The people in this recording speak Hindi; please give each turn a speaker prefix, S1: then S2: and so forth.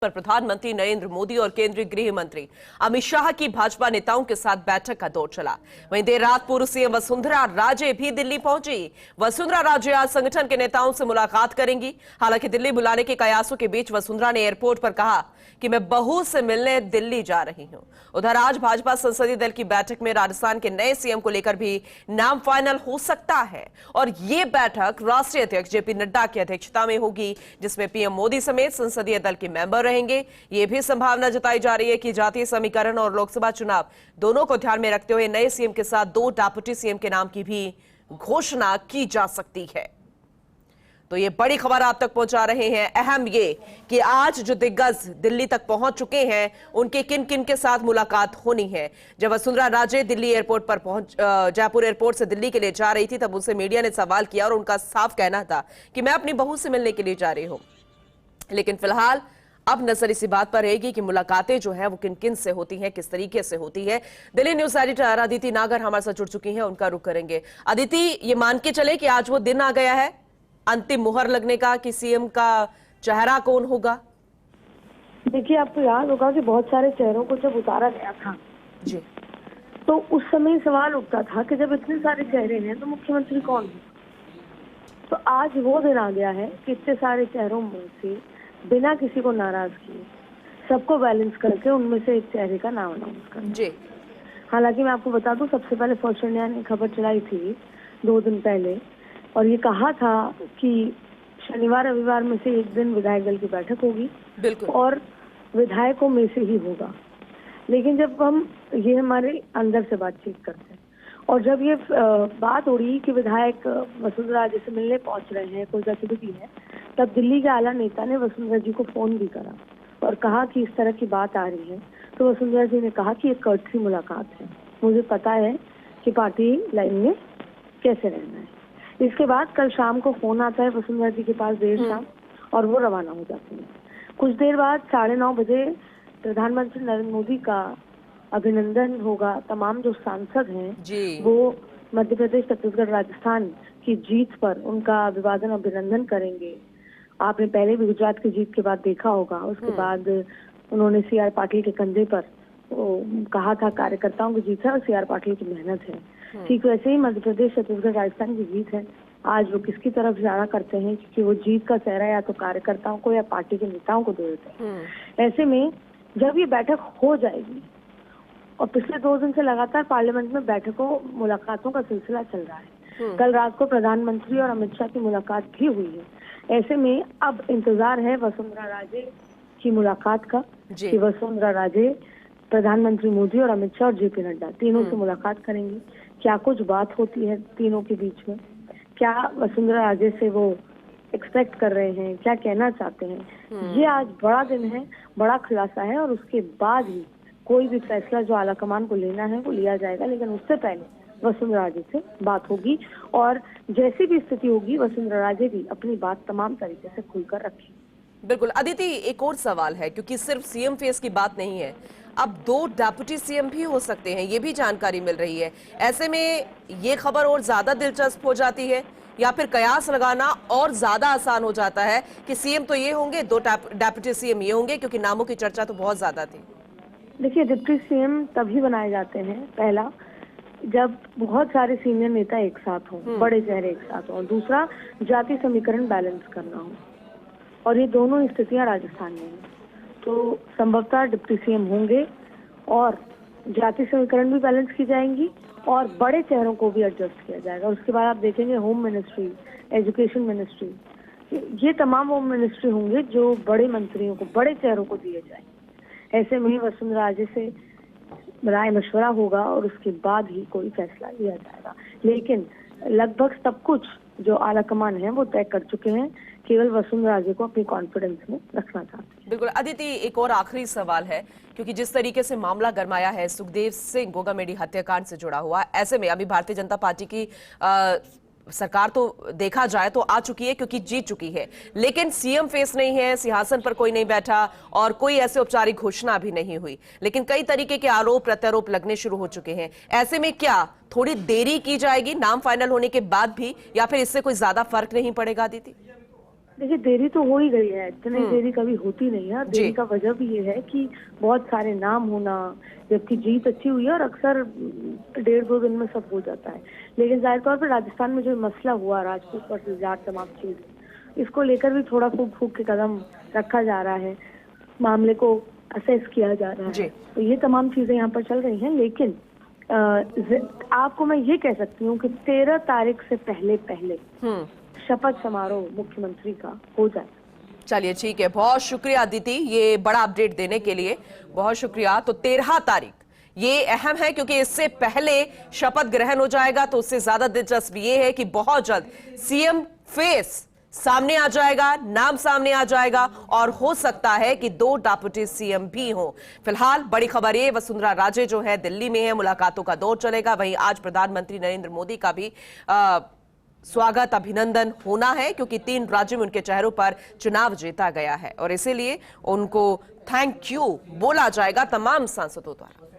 S1: पर प्रधानमंत्री नरेंद्र मोदी और केंद्रीय गृह मंत्री अमित शाह की भाजपा नेताओं के साथ बैठक का दौर चला। वहीं देर रात पूर्व सीएम वसुंधरा राजे भी दिल्ली पहुंची। वसुंधरा राजे आज संगठन के नेताओं से मुलाकात करेंगी। हालांकि दिल्ली बुलाने के कयासों के बीच वसुंधरा ने एयरपोर्ट पर कहा कि मैं बहू से मिलने दिल्ली जा रही हूं। उधर आज भाजपा संसदीय दल की बैठक में राजस्थान के नए सीएम को लेकर भी नाम फाइनल हो सकता है और ये बैठक राष्ट्रीय अध्यक्ष जेपी नड्डा की अध्यक्षता में होगी, जिसमें पीएम मोदी समेत संसदीय दल के मेंबर रहेंगे। ये भी संभावना जताई जा रही है कि जातीय समीकरण और लोकसभा चुनाव दोनों को ध्यान में रखते हुए नए सीएम के साथ 2 डेप्यूटी सीएम के नाम की भी घोषणा की जा सकती है। तो ये बड़ी खबर आप तक पहुंचा रहे हैं। अहम ये कि आज जो दिग्गज दिल्ली तक पहुंच चुके हैं उनके किन किन के साथ मुलाकात होनी है। जब वसुंधरा राजे दिल्ली एयरपोर्ट पर जयपुर एयरपोर्ट से दिल्ली के लिए जा रही थी, तब उनसे मीडिया ने सवाल किया और उनका साफ कहना था कि मैं अपनी बहू से मिलने के लिए जा रही हूं। लेकिन फिलहाल अब नजर इसी बात पर रहेगी कि मुलाकातें जो है वो किन किन से होती हैं, किस तरीके से होती है। दिल्ली न्यूज एडिटर अदिति नागर हमारे साथ जुड़ चुकी हैं, उनका रुख करेंगे। अदिति, ये मान के चले कि आज वो दिन आ गया है अंतिम मुहर लगने का कि सीएम का चेहरा कौन होगा?
S2: देखिए, आपको याद होगा कि बहुत सारे चेहरों को जब उतारा गया था
S1: जी,
S2: तो उस समय सवाल उठता था कि जब इतने सारे चेहरे हैं तो मुख्यमंत्री कौन है। तो आज वो दिन आ गया है कि इतने सारे चेहरों में से बिना किसी को नाराज किए सबको बैलेंस करके उनमें से एक चेहरे का नाम अनाउंस करना।
S1: जी,
S2: हालांकि मैं आपको बता दूं, सबसे पहले फर्स्ट इंडिया ने खबर चलाई थी 2 दिन पहले और ये कहा था कि शनिवार रविवार में से एक दिन विधायक दल की बैठक होगी,
S1: बिल्कुल,
S2: और विधायकों में से ही होगा। लेकिन जब हम ये हमारे अंदर से बातचीत करते हैं और जब ये बात हो रही कि विधायक वसुंधरा राजे से मिलने पहुंच रहे हैं, कोई गतिविधि है, तब दिल्ली के आला नेता ने वसुंधरा जी को फोन भी करा और कहा कि इस तरह की बात आ रही है। तो वसुंधरा जी ने कहा कि एक कर्टसी मुलाकात है, मुझे पता है कि पार्टी लाइन में कैसे रहना है। इसके बाद कल शाम को फोन आता है वसुंधरा जी के पास देर शाम, और वो रवाना हो जाती है। कुछ देर बाद 9:30 बजे प्रधानमंत्री नरेंद्र मोदी का अभिनंदन होगा। तमाम जो सांसद हैं वो मध्य प्रदेश, छत्तीसगढ़, राजस्थान की जीत पर उनका अभिवादन अभिनंदन करेंगे। आपने पहले भी गुजरात की जीत के बाद देखा होगा। उसके बाद उन्होंने CR पाटिल के कंधे पर कहा था कार्यकर्ताओं की जीत है और CR पाटिल की मेहनत है। ठीक वैसे ही मध्य प्रदेश, छत्तीसगढ़, राजस्थान की जीत है। आज वो किसकी तरफ इशारा करते हैं, क्योंकि वो जीत का सेहरा या तो कार्यकर्ताओं को या पार्टी के नेताओं को दे देते हैं। ऐसे में जब ये बैठक हो जाएगी, और पिछले 2 दिन से लगातार पार्लियामेंट में बैठकों मुलाकातों का सिलसिला चल रहा है। कल रात को प्रधानमंत्री और अमित शाह की मुलाकात भी हुई है। ऐसे में अब इंतजार है वसुंधरा राजे की मुलाकात का कि वसुंधरा राजे प्रधानमंत्री मोदी और अमित शाह और जेपी नड्डा तीनों से मुलाकात करेंगी। क्या कुछ बात होती है तीनों के बीच में, क्या वसुंधरा राजे से वो एक्सपेक्ट कर रहे हैं, क्या कहना चाहते हैं, ये आज बड़ा दिन है, बड़ा खुलासा है। और उसके बाद ही कोई भी फैसला जो आलाकमान को लेना है वो लिया जाएगा। लेकिन उससे पहले वसुंधरा राजे से बात होगी और जैसी भी स्थिति होगी वसुंधरा राजे भी अपनी बात तमाम तरीके से खुलकर रखेंगी।
S1: बिल्कुल। अदिति, एक और सवाल है, क्योंकि सिर्फ सीएम फेस की बात नहीं है, अब 2 डेप्यूटी सीएम भी हो सकते हैं, ये भी जानकारी मिल रही है। ऐसे में ये खबर और ज्यादा दिलचस्प हो जाती है या फिर कयास लगाना और ज्यादा आसान हो जाता है कि सीएम तो ये होंगे, 2 डेप्यूटी सीएम ये होंगे, क्योंकि नामों की चर्चा तो बहुत ज्यादा थी।
S2: देखिए, डिप्टी सीएम तभी बनाए जाते हैं, पहला जब बहुत सारे सीनियर नेता एक साथ हों, बड़े चेहरे एक साथ हों, और दूसरा जाति समीकरण बैलेंस करना हो, और ये दोनों स्थितियां राजस्थान में हैं। तो संभवतः डिप्टी सीएम होंगे और जाति समीकरण भी बैलेंस की जाएंगी और बड़े चेहरों को भी एडजस्ट किया जाएगा। उसके बाद आप देखेंगे होम मिनिस्ट्री, एजुकेशन मिनिस्ट्री, ये तमाम वो मिनिस्ट्री होंगे जो बड़े मंत्रियों को, बड़े चेहरों को दिए जाएंगे। ऐसे में वसुंधरा राजे से राय मशवरा होगा और उसके बाद ही कोई फैसला लिया जाएगा। लेकिन लगभग सब कुछ जो आलाकमान है वो तय कर चुके हैं, केवल वसुंधरा राजे को अपनी कॉन्फिडेंस में रखना चाहते हैं।
S1: बिल्कुल। अदिति, एक और आखिरी सवाल है, क्योंकि जिस तरीके से मामला गरमाया है सुखदेव सिंह गोगामेडी हत्याकांड से जुड़ा हुआ, ऐसे में अभी भारतीय जनता पार्टी की सरकार तो देखा जाए तो आ चुकी है क्योंकि जीत चुकी है, लेकिन सीएम फेस नहीं है, सिंहासन पर कोई नहीं बैठा और कोई ऐसे औपचारिक घोषणा भी नहीं हुई। लेकिन कई तरीके के आरोप प्रत्यारोप लगने शुरू हो चुके हैं। ऐसे में क्या थोड़ी देरी की जाएगी नाम फाइनल होने के बाद भी, या फिर इससे कोई ज्यादा फर्क नहीं पड़ेगा? दीदी,
S2: देखिए देरी तो हो ही गई है, इतनी देरी कभी होती नहीं है।
S1: जी।
S2: देरी का वजह भी ये है कि बहुत सारे नाम होना, जबकि जीत अच्छी हुई है और अक्सर 1.5-2 दिन में सब हो जाता है। लेकिन जाहिर तौर पर राजस्थान में जो मसला हुआ राजपूत वर्सेस जाट तमाम चीज, इसको लेकर भी थोड़ा फूक के कदम रखा जा रहा है, मामले को असेस किया जा रहा
S1: जी।
S2: है। तो ये तमाम चीजें यहाँ पर चल रही हैं। लेकिन आपको मैं ये कह सकती हूँ कि 13 तारीख से पहले शपथ समारोह मुख्यमंत्री का हो जाए।
S1: चलिए ठीक है, बहुत शुक्रिया अदिति, ये बड़ा अपडेट देने के लिए बहुत शुक्रिया। तो 13 तारीख ये अहम है क्योंकि इससे पहले शपथ ग्रहण हो जाएगा, तो उससे ज्यादा दिलचस्प ये है कि बहुत जल्द सीएम फेस सामने आ जाएगा, नाम सामने आ जाएगा और हो सकता है कि 2 डिप्टी सीएम भी हों। फिलहाल बड़ी खबर ये, वसुंधरा राजे जो है दिल्ली में है, मुलाकातों का दौर चलेगा। वहीं आज प्रधानमंत्री नरेंद्र मोदी का भी स्वागत अभिनंदन होना है क्योंकि 3 राज्यों में उनके चेहरों पर चुनाव जीता गया है और इसीलिए उनको थैंक यू बोला जाएगा तमाम सांसदों द्वारा।